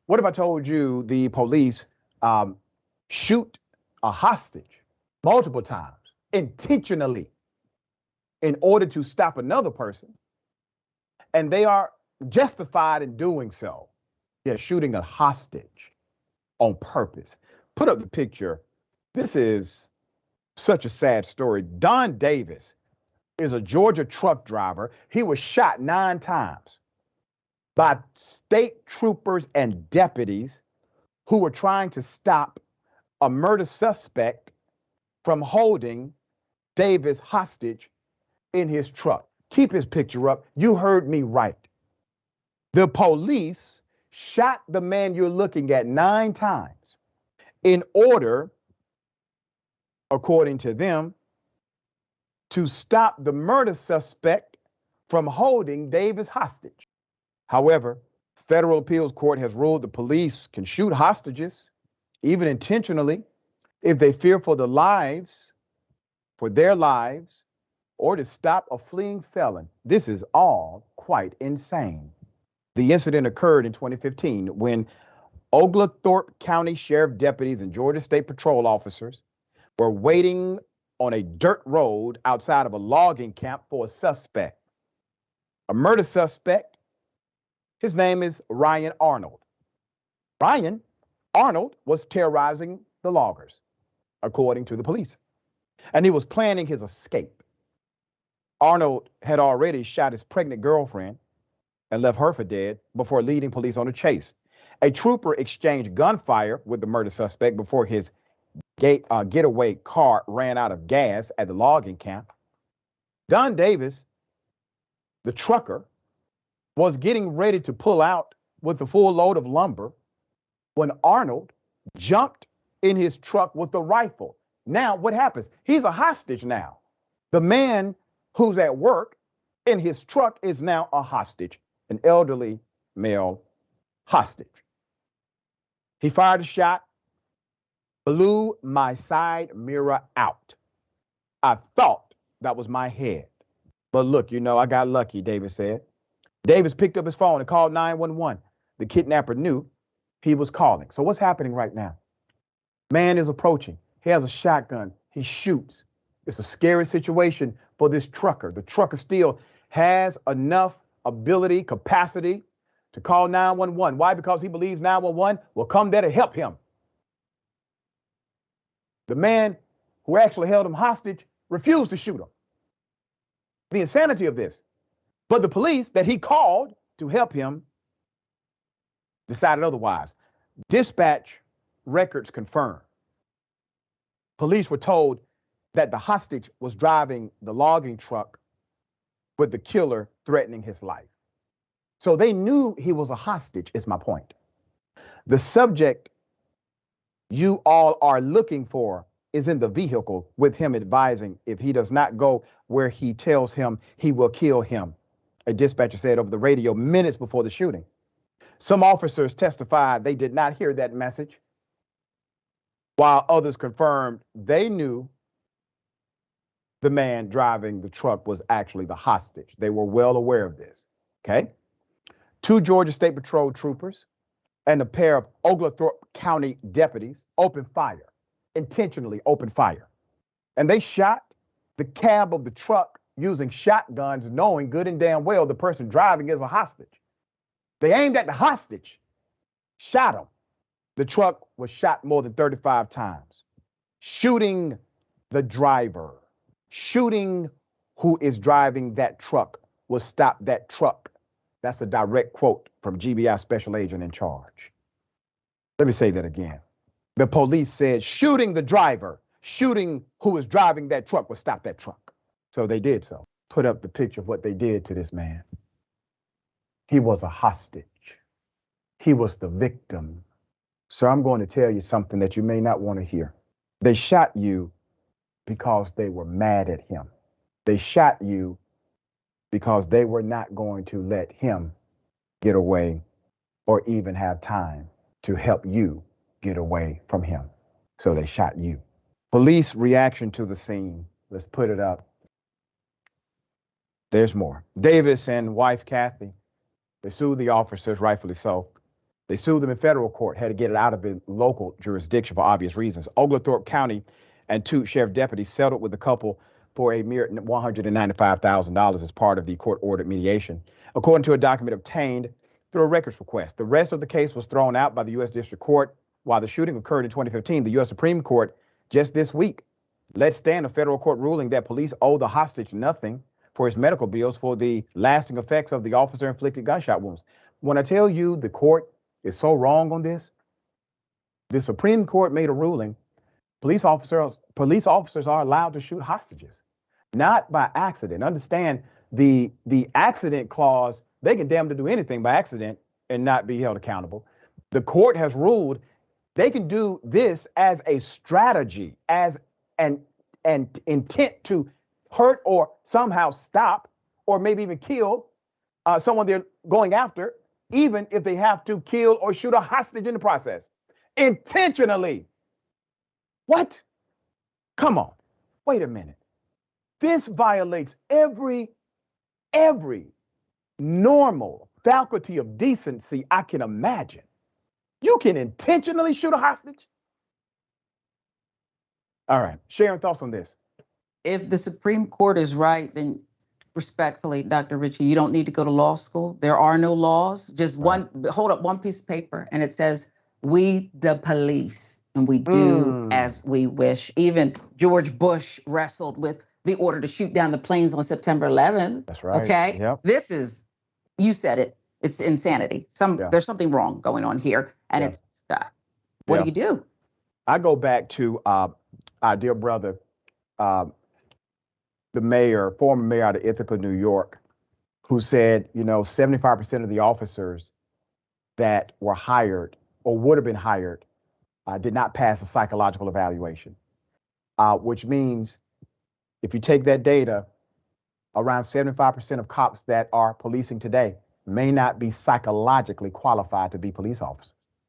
What if I told you the police shoot a hostage multiple times intentionally in order to stop another person, and they are justified in doing so? They're shooting a hostage on purpose. Put up the picture. This is such a sad story. Don Davis is a Georgia truck driver. He was shot 9 times by state troopers and deputies who were trying to stop a murder suspect from holding Davis hostage in his truck. Keep his picture up. You heard me right. The police shot the man you're looking at 9 times in order, according to them, to stop the murder suspect from holding Davis hostage. However, federal appeals court has ruled the police can shoot hostages, even intentionally, if they fear for their lives, or to stop a fleeing felon. This is all quite insane. The incident occurred in 2015 when Oglethorpe County Sheriff deputies and Georgia State Patrol officers were waiting on a dirt road outside of a logging camp for a suspect, a murder suspect. His name is Ryan Arnold. Ryan Arnold was terrorizing the loggers, according to the police, and he was planning his escape. Arnold had already shot his pregnant girlfriend and left her for dead before leading police on a chase. A trooper exchanged gunfire with the murder suspect before his getaway car ran out of gas at the logging camp. Don Davis, the trucker, was getting ready to pull out with a full load of lumber when Arnold jumped in his truck with a rifle. Now, what happens? He's a hostage now. The man who's at work in his truck is now a hostage, an elderly male hostage. He fired a shot, blew my side mirror out. I thought that was my head. But look, I got lucky, Davis said. Davis picked up his phone and called 911. The kidnapper knew he was calling. So what's happening right now? Man is approaching. He has a shotgun. He shoots. It's a scary situation for this trucker. The trucker still has enough ability, capacity to call 911. Why? Because he believes 911 will come there to help him. The man who actually held him hostage refused to shoot him. The insanity of this. But the police that he called to help him decided otherwise. Dispatch records confirm. Police were told that the hostage was driving the logging truck with the killer threatening his life. So they knew he was a hostage, is my point. The subject you all are looking for is in the vehicle with him advising if he does not go where he tells him, he will kill him, a dispatcher said over the radio minutes before the shooting. Some officers testified they did not hear that message, while others confirmed they knew the man driving the truck was actually the hostage. They were well aware of this, okay? 2 Georgia State Patrol troopers and a pair of Oglethorpe County deputies intentionally opened fire. And they shot the cab of the truck using shotguns, knowing good and damn well the person driving is a hostage. They aimed at the hostage, shot him. The truck was shot more than 35 times. Shooting the driver, shooting who is driving that truck will stop that truck. That's a direct quote from GBI Special Agent in charge. Let me say that again. The police said shooting the driver, shooting who is driving that truck will stop that truck. So they did so. Put up the picture of what they did to this man. He was a hostage. He was the victim. So I'm going to tell you something that you may not want to hear. They shot you because they were mad at him. They shot you because they were not going to let him get away or even have time to help you get away from him. So they shot you. Police reaction to the scene. Let's put it up. There's more. Davis and wife Kathy, they sued the officers, rightfully so. They sued them in federal court, had to get it out of the local jurisdiction for obvious reasons. Oglethorpe County and two sheriff deputies settled with the couple for a mere $195,000 as part of the court-ordered mediation, according to a document obtained through a records request. The rest of the case was thrown out by the U.S. District Court. While the shooting occurred in 2015, the U.S. Supreme Court just this week let stand a federal court ruling that police owe the hostage nothing for his medical bills for the lasting effects of the officer-inflicted gunshot wounds. When I tell you the court is so wrong on this, the Supreme Court made a ruling. Police officers are allowed to shoot hostages, not by accident. Understand the accident clause, they can damn to do anything by accident and not be held accountable. The court has ruled they can do this as a strategy, as an intent to hurt or somehow stop or maybe even kill someone they're going after, even if they have to kill or shoot a hostage in the process. Intentionally. What? Come on. Wait a minute. This violates every normal faculty of decency I can imagine. You can intentionally shoot a hostage? All right. Sharon, thoughts on this? If the Supreme Court is right, then respectfully, Dr. Richey, you don't need to go to law school. There are no laws. Just hold up one piece of paper and it says, we the police, and we do as we wish. Even George Bush wrestled with the order to shoot down the planes on September 11th. That's right. Okay. Yep. This is, you said it, it's insanity. There's something wrong going on here. And it's, what do you do? I go back to our dear brother, the mayor, former mayor out of Ithaca, New York, who said, 75% of the officers that were hired or would have been hired did not pass a psychological evaluation, which means if you take that data, around 75% of cops that are policing today may not be psychologically qualified to be police officers.